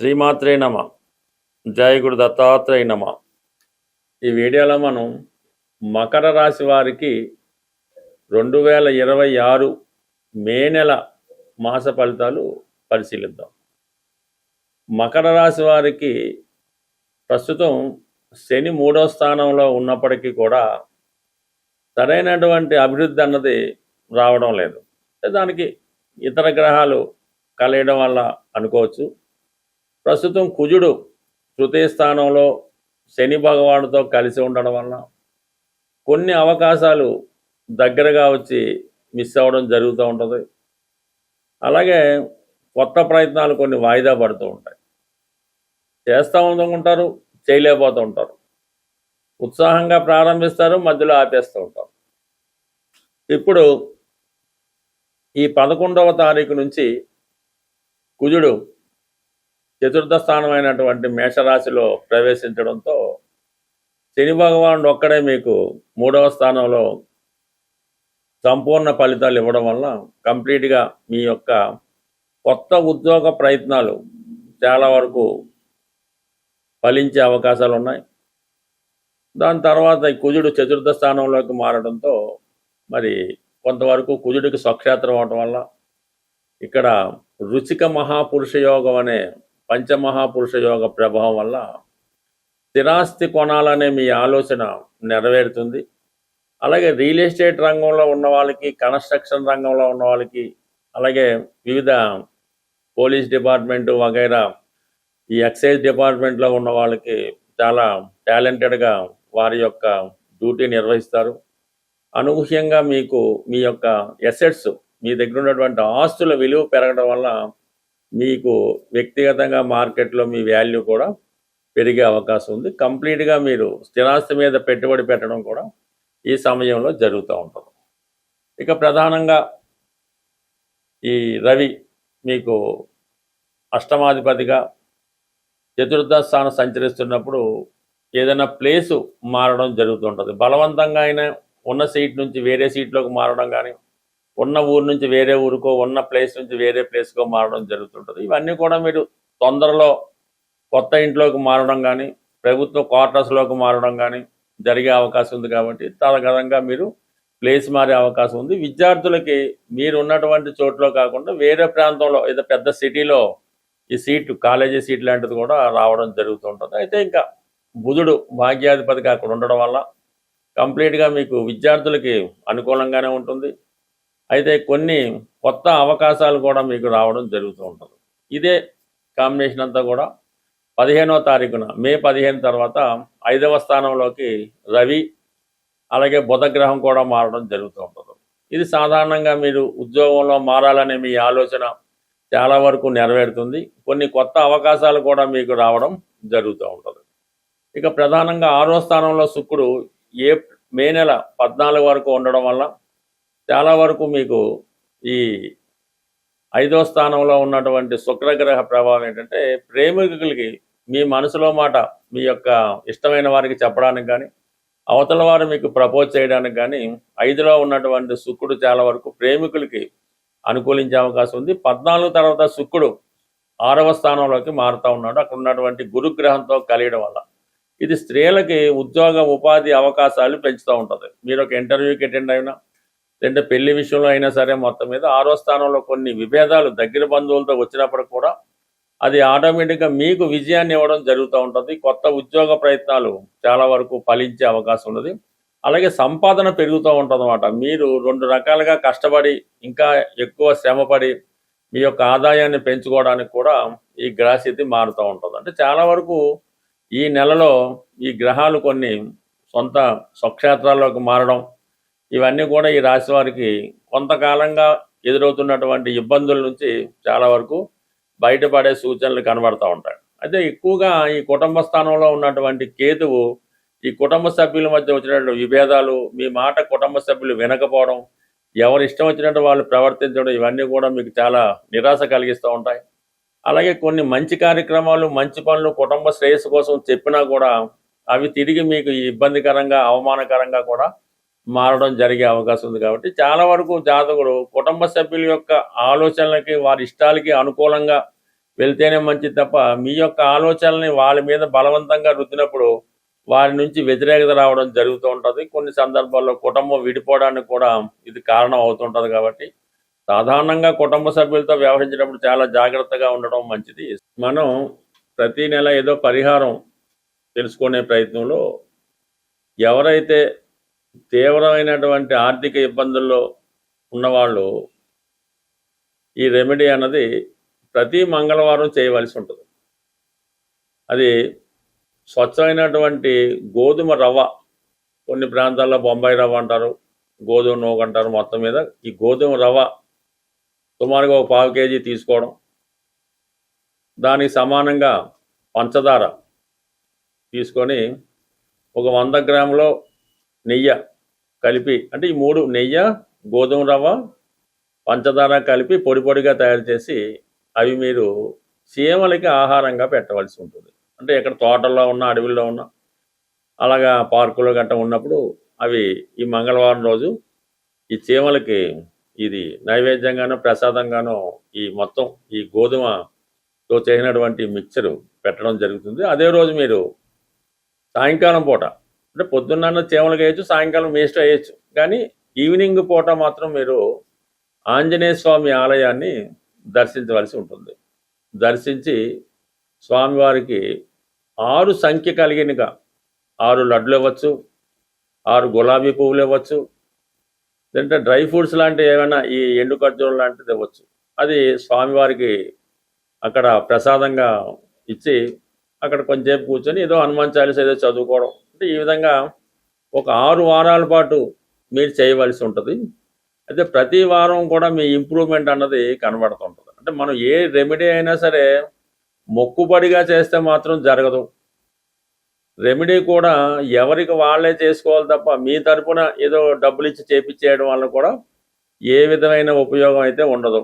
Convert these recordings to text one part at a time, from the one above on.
శ్రీమాత్రే నమ. జయ గురు దత్తాత్రేయ నమ. ఈ వీడియోలో మనం మకర రాశి వారికి 2026 మే నెల మాస ఫలితాలు పరిశీలిద్దాం. మకర రాశి వారికి ప్రస్తుతం శని 3వ స్థానంలో ఉన్నప్పటికీ కూడా సరైనటువంటి అభివృద్ధి అన్నది రావడం లేదు. దానికి ఇతర గ్రహాలు కలయడం వల్ల అనుకోవచ్చు. ప్రస్తుతం కుజుడు తృతీయ స్థానంలో శని భగవానుడితో కలిసి ఉండడం వల్ల కొన్ని అవకాశాలు దగ్గరగా వచ్చి మిస్ అవ్వడం జరుగుతూ ఉంటుంది. అలాగే కొత్త ప్రయత్నాలు కొన్ని వాయిదా పడుతూ ఉంటాయి. చేస్తూ ఉంటారు, చేయలేకపోతూ ఉంటారు. ఉత్సాహంగా ప్రారంభిస్తారు, మధ్యలో ఆపేస్తూ ఉంటారు. ఇప్పుడు ఈ 11వ తారీఖు నుంచి కుజుడు చతుర్థ స్థానమైనటువంటి మేషరాశిలో ప్రవేశించడంతో శని భగవానుడు ఒక్కడే మీకు 3వ స్థానంలో సంపూర్ణ ఫలితాలు ఇవ్వడం వల్ల కంప్లీట్గా మీ యొక్క కొత్త ఉద్యోగ ప్రయత్నాలు చాలా వరకు ఫలించే అవకాశాలు ఉన్నాయి. దాని తర్వాత ఈ కుజుడు చతుర్థ స్థానంలోకి మారడంతో మరి కొంతవరకు కుజుడికి స్వక్షేత్రం అవడం వల్ల ఇక్కడ రుచిక మహాపురుష యోగం అనే పంచమహాపురుష యోగ ప్రభావం వల్ల స్థిరాస్తి కొనాలనే మీ ఆలోచన నెరవేరుతుంది. అలాగే రియల్ ఎస్టేట్ రంగంలో ఉన్న వాళ్ళకి, కన్స్ట్రక్షన్ రంగంలో ఉన్న వాళ్ళకి, అలాగే వివిధ పోలీస్ డిపార్ట్మెంటు వగైరా ఈ ఎక్సైజ్ డిపార్ట్మెంట్లో ఉన్న వాళ్ళకి చాలా టాలెంటెడ్గా వారి యొక్క డ్యూటీ నిర్వహిస్తారు. అనూహ్యంగా మీకు మీ యొక్క ఎసెట్స్, మీ దగ్గర ఉన్నటువంటి ఆస్తుల విలువ పెరగడం వల్ల మీకు వ్యక్తిగతంగా మార్కెట్లో మీ వాల్యూ కూడా పెరిగే అవకాశం ఉంది. కంప్లీట్గా మీరు స్థిరాస్తి మీద పెట్టుబడి పెట్టడం కూడా ఈ సమయంలో జరుగుతూ ఉంటుంది. ఇక ప్రధానంగా ఈ రవి మీకు అష్టమాధిపతిగా చతుర్థ స్థానం సంచరిస్తున్నప్పుడు ఏదైనా ప్లేసు మారడం జరుగుతుంటుంది. బలవంతంగా అయినా ఉన్న సీట్ నుంచి వేరే సీట్లోకి మారడం కానీ, ఉన్న ఊరు నుంచి వేరే ఊరుకో, ఉన్న ప్లేస్ నుంచి వేరే ప్లేస్కో మారడం జరుగుతుంటుంది. ఇవన్నీ కూడా మీరు తొందరలో కొత్త ఇంట్లోకి మారడం కానీ, ప్రభుత్వ క్వార్టర్స్లోకి మారడం కానీ జరిగే అవకాశం ఉంది. కాబట్టి తదనంగా మీరు ప్లేస్ మారే అవకాశం ఉంది. విద్యార్థులకి మీరు ఉన్నటువంటి చోట్లో కాకుండా వేరే ప్రాంతంలో ఏదో పెద్ద సిటీలో ఈ సీటు, కాలేజీ సీట్ లాంటిది కూడా రావడం జరుగుతుంటుంది. అయితే ఇంకా బుధుడు భాగ్యాధిపతిగా అక్కడ ఉండడం వల్ల కంప్లీట్గా మీకు విద్యార్థులకి అనుకూలంగానే ఉంటుంది. అయితే కొన్ని కొత్త అవకాశాలు కూడా మీకు రావడం జరుగుతూ ఉంటుంది. ఇదే కాంబినేషన్ అంతా కూడా 15వ తారీఖున మే 15 తర్వాత 5వ స్థానంలోకి రవి అలాగే బుధగ్రహం కూడా మారడం జరుగుతూ ఉంటుంది. ఇది సాధారణంగా మీరు ఉద్యోగంలో మారాలనే మీ ఆలోచన చాలా వరకు నెరవేరుతుంది. కొన్ని కొత్త అవకాశాలు కూడా మీకు రావడం జరుగుతూ ఉంటుంది. ఇక ప్రధానంగా 6వ స్థానంలో శుక్రుడు మే నెల 14 వరకు ఉండడం వల్ల చాలా వరకు మీకు ఈ 5వ స్థానంలో ఉన్నటువంటి శుక్రగ్రహ ప్రభావం ఏంటంటే ప్రేమికులకి మీ మనసులో మాట మీ యొక్క ఇష్టమైన వారికి చెప్పడానికి కానీ, అవతల వారు మీకు ప్రపోజ్ చేయడానికి కానీ 5లో ఉన్నటువంటి శుక్రుడు చాలా వరకు ప్రేమికులకి అనుకూలించే అవకాశం ఉంది. 14 తర్వాత శుక్రుడు 6వ స్థానంలోకి మారుతూ ఉన్నాడు. అక్కడ ఉన్నటువంటి గురుగ్రహంతో కలియడం వల్ల ఇది స్త్రీలకి ఉద్యోగ ఉపాధి అవకాశాలు పెంచుతూ ఉంటుంది. మీరు ఒక ఇంటర్వ్యూకి అటెండ్ అయినా, లేదంటే పెళ్లి విషయంలో అయినా సరే, మొత్తం మీద 6వ స్థానంలో కొన్ని విభేదాలు దగ్గర బంధువులతో వచ్చినప్పుడు కూడా అది ఆటోమేటిక్గా మీకు విజయాన్ని ఇవ్వడం జరుగుతూ ఉంటుంది. కొత్త ఉద్యోగ ప్రయత్నాలు చాలా వరకు ఫలించే అవకాశం ఉన్నది. అలాగే సంపాదన పెరుగుతూ ఉంటుంది అన్నమాట. మీరు 2 రకాలుగా కష్టపడి ఇంకా ఎక్కువ శ్రమపడి మీ యొక్క ఆదాయాన్ని పెంచుకోవడానికి కూడా ఈ గ్రహస్థితి మారుతూ ఉంటుంది. అంటే చాలా వరకు ఈ నెలలో ఈ గ్రహాలు కొన్ని సొంత స్వక్షేత్రాల్లోకి మారడం, ఇవన్నీ కూడా ఈ రాశి వారికి కొంతకాలంగా ఎదురవుతున్నటువంటి ఇబ్బందుల నుంచి చాలా వరకు బయటపడే సూచనలు కనబడుతూ ఉంటాయి. అయితే ఎక్కువగా ఈ కుటుంబ స్థానంలో ఉన్నటువంటి కేతువు ఈ కుటుంబ సభ్యుల మధ్య వచ్చినటువంటి విభేదాలు, మీ మాట కుటుంబ సభ్యులు వినకపోవడం, ఎవరు ఇష్టం వచ్చినట్టు వాళ్ళు ప్రవర్తించడం, ఇవన్నీ కూడా మీకు చాలా నిరాశ కలిగిస్తూ ఉంటాయి. అలాగే కొన్ని మంచి కార్యక్రమాలు, మంచి పనులు కుటుంబ శ్రేయస్సు కోసం చెప్పినా కూడా అవి తిరిగి మీకు ఇబ్బందికరంగా, అవమానకరంగా కూడా మారడం జరిగే అవకాశం ఉంది. కాబట్టి చాలా వరకు జాతకుడు కుటుంబ సభ్యుల యొక్క ఆలోచనలకి, వారి ఇష్టాలకి అనుకూలంగా వెళ్తేనే మంచిది తప్ప మీ యొక్క ఆలోచనల్ని వాళ్ళ మీద బలవంతంగా రుద్దినప్పుడు వారి నుంచి వ్యతిరేకత రావడం జరుగుతూ ఉంటుంది. కొన్ని సందర్భాల్లో కుటుంబం విడిపోవడానికి కూడా ఇది కారణం అవుతుంటుంది. కాబట్టి సాధారణంగా కుటుంబ సభ్యులతో వ్యవహరించినప్పుడు చాలా జాగ్రత్తగా ఉండడం మంచిది. మనం ప్రతి నెల ఏదో పరిహారం తెలుసుకునే ప్రయత్నంలో ఎవరైతే తీవ్రమైనటువంటి ఆర్థిక ఇబ్బందుల్లో ఉన్నవాళ్ళు ఈ రెమెడీ అన్నది ప్రతి మంగళవారం చేయవలసి ఉంటుంది. అది స్వచ్ఛమైనటువంటి గోధుమ రవ్వ, కొన్ని ప్రాంతాల్లో బొంబాయి రవ్వ అంటారు, గోధుమ నూక అంటారు. మొత్తం మీద ఈ గోధుమ రవ్వ సుమారుగా ఒక 1/4 కేజీ తీసుకోవడం, దానికి సమానంగా పంచదార తీసుకొని ఒక 100 గ్రాముల నెయ్యి కలిపి, అంటే ఈ 3 నెయ్యి, గోధుమ రవ్వ, పంచదార కలిపి పొడి పొడిగా తయారు చేసి అవి మీరు చీమలకి ఆహారంగా పెట్టవలసి ఉంటుంది. అంటే ఎక్కడ తోటల్లో ఉన్న, అడవిలో ఉన్న, అలాగా పార్కులో గట్ట ఉన్నప్పుడు అవి ఈ మంగళవారం రోజు ఈ చీమలకి ఇది నైవేద్యంగానో ప్రసాదంగానో ఈ మొత్తం ఈ గోధుమతో చేసినటువంటి మిక్చరు పెట్టడం జరుగుతుంది. అదే రోజు మీరు సాయంకాలం పూట, అంటే పొద్దున్న చీమలకు వేయచ్చు, సాయంకాలం వేస్ట్ వేయచ్చు, కానీ ఈవినింగ్ పూట మాత్రం మీరు ఆంజనేయ స్వామి ఆలయాన్ని దర్శించవలసి ఉంటుంది. దర్శించి స్వామివారికి 6 సంఖ్య కలిగినగా 6 లడ్లు ఇవ్వచ్చు, 6 గులాబీ పువ్వులు ఇవ్వచ్చు, లేదంటే డ్రై ఫ్రూట్స్ లాంటివి ఏమైనా ఈ ఎండు ఖర్జూరం లాంటిది ఇవ్వచ్చు. అది స్వామివారికి అక్కడ ప్రసాదంగా ఇచ్చి అక్కడ కొంచెంసేపు కూర్చొని ఏదో హనుమాన్ చాలీసా ఏదో చదువుకోవడం. అంటే ఈ విధంగా ఒక 6 వారాల పాటు మీరు చేయవలసి ఉంటుంది. అయితే ప్రతి వారం కూడా మీ ఇంప్రూవ్మెంట్ అన్నది కనబడుతుంటుంది. అంటే మనం ఏ రెమెడీ అయినా సరే మొక్కుబడిగా చేస్తే మాత్రం జరగదు. రెమెడీ కూడా ఎవరికి వాళ్ళే చేసుకోవాలి తప్ప మీ తరపున ఏదో డబ్బులు ఇచ్చి చేపించేయడం వల్ల కూడా ఏ విధమైన ఉపయోగం అయితే ఉండదు.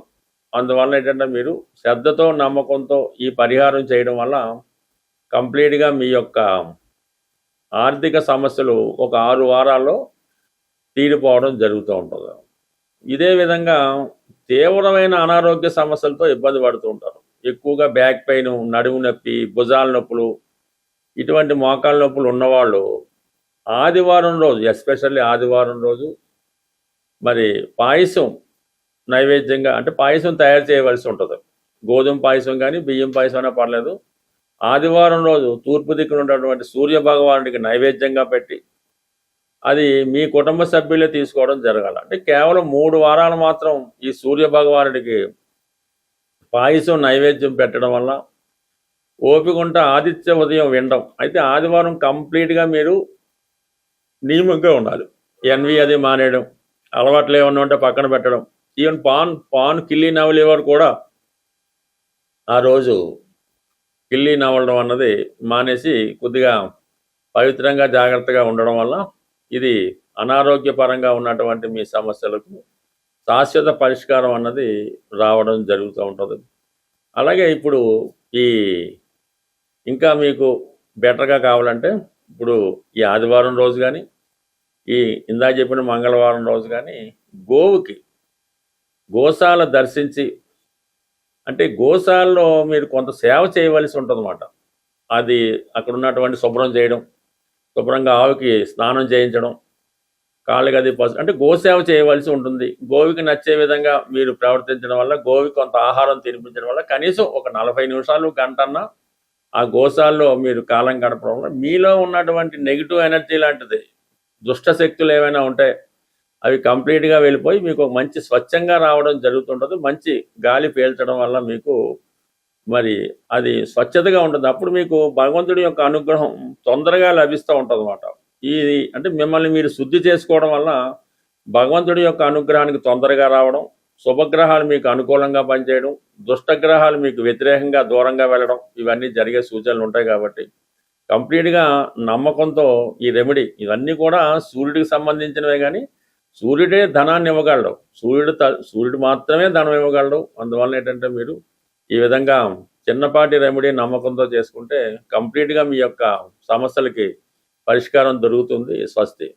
అందువల్ల ఏంటంటే మీరు శ్రద్ధతో, నమ్మకంతో ఈ పరిహారం చేయడం వల్ల కంప్లీట్గా మీ యొక్క ఆర్థిక సమస్యలు ఒక 6 వారాల్లో తీరిపోవడం జరుగుతూ ఉంటుంది. ఇదే విధంగా తీవ్రమైన అనారోగ్య సమస్యలతో ఇబ్బంది పడుతూ ఉంటారు. ఎక్కువగా బ్యాక్ పెయిన్, నడుము నొప్పి, భుజాల నొప్పులు, ఇటువంటి మోకాళ్ళ నొప్పులు ఉన్నవాళ్ళు ఆదివారం రోజు, ఎస్పెషల్లీ ఆదివారం రోజు మరి పాయసం నైవేద్యంగా, అంటే పాయసం తయారు చేయవలసి ఉంటుంది. గోధుమ పాయసం కానీ బియ్యం పాయసం అయినా పర్లేదు. ఆదివారం రోజు తూర్పు దిక్కున ఉన్నటువంటి సూర్య భగవానుడికి నైవేద్యంగా పెట్టి అది మీ కుటుంబ సభ్యులే తీసుకోవడం జరగాలి. అంటే కేవలం 3 వారాలు మాత్రం ఈ సూర్య భగవానుడికి పాయసం నైవేద్యం పెట్టడం వల్ల ఓపిక ఉంటే ఆదిత్య ఉదయం వినడం. అయితే ఆదివారం కంప్లీట్గా మీరు నియమంగా ఉండాలి. ఎన్వి అది మానేయడం, అలవాట్లు ఏమన్నా ఉంటే పక్కన పెట్టడం. ఈవెన్ పాన్ కిల్లి నవలేవారు కూడా ఆ రోజు కిల్లి నవలడం అన్నది మానేసి కొద్దిగా పవిత్రంగా జాగ్రత్తగా ఉండడం వల్ల ఇది అనారోగ్యపరంగా ఉన్నటువంటి మీ సమస్యలకు శాశ్వత పరిష్కారం అన్నది రావడం జరుగుతూ ఉంటుంది. అలాగే ఇప్పుడు ఈ ఇంకా మీకు బెటర్గా కావాలంటే ఇప్పుడు ఈ ఆదివారం రోజు కానీ, ఈ ఇందాక చెప్పిన మంగళవారం రోజు కానీ గోశాల దర్శించి, అంటే గోశాలలో మీరు కొంత సేవ చేయవలసి ఉంటుందన్నమాట. అది అక్కడ ఉన్నటువంటి శుభ్రం చేయడం, శుభ్రంగా ఆవుకి స్నానం చేయించడం, కాళ్ళకి అది అంటే గోసేవ చేయవలసి ఉంటుంది. గోవికి నచ్చే విధంగా మీరు ప్రవర్తించడం వల్ల, గోవికి కొంత ఆహారం తినిపించడం వల్ల కనీసం ఒక 40 నిమిషాలు, గంటన్నా ఆ గోశాలలో మీరు కాలం గడపడం వల్ల మీలో ఉన్నటువంటి నెగిటివ్ ఎనర్జీ లాంటిది, దుష్ట శక్తులు ఏమైనా ఉంటే అవి కంప్లీట్గా వెళ్ళిపోయి మీకు ఒక మంచి స్వచ్ఛంగా రావడం జరుగుతుంటుంది. మంచి గాలి పీల్చడం వల్ల మీకు మరి అది స్వచ్ఛతగా ఉంటుంది. అప్పుడు మీకు భగవంతుడి యొక్క అనుగ్రహం తొందరగా లభిస్తూ ఉంటుంది అన్నమాట. ఇది అంటే మిమ్మల్ని మీరు శుద్ధి చేసుకోవడం వల్ల భగవంతుడి యొక్క అనుగ్రహానికి తొందరగా రావడం, శుభగ్రహాలు మీకు అనుకూలంగా పనిచేయడం, దుష్టగ్రహాలు మీకు వ్యతిరేకంగా దూరంగా వెళ్ళడం, ఇవన్నీ జరిగే సూచనలు ఉంటాయి. కాబట్టి కంప్లీట్గా నమ్మకంతో ఈ రెమెడీ, ఇవన్నీ కూడా సూర్యుడికి సంబంధించినవే, కానీ సూర్యుడే ధనాన్ని ఇవ్వగలడు, సూర్యుడు మాత్రమే ధనం ఇవ్వగలడు. అందువల్ల ఏంటంటే మీరు ఈ విధంగా చిన్నపాటి రెమెడీ నమ్మకంతో చేసుకుంటే కంప్లీట్గా మీ యొక్క సమస్యలకి పరిష్కారం దొరుకుతుంది. స్వస్తి.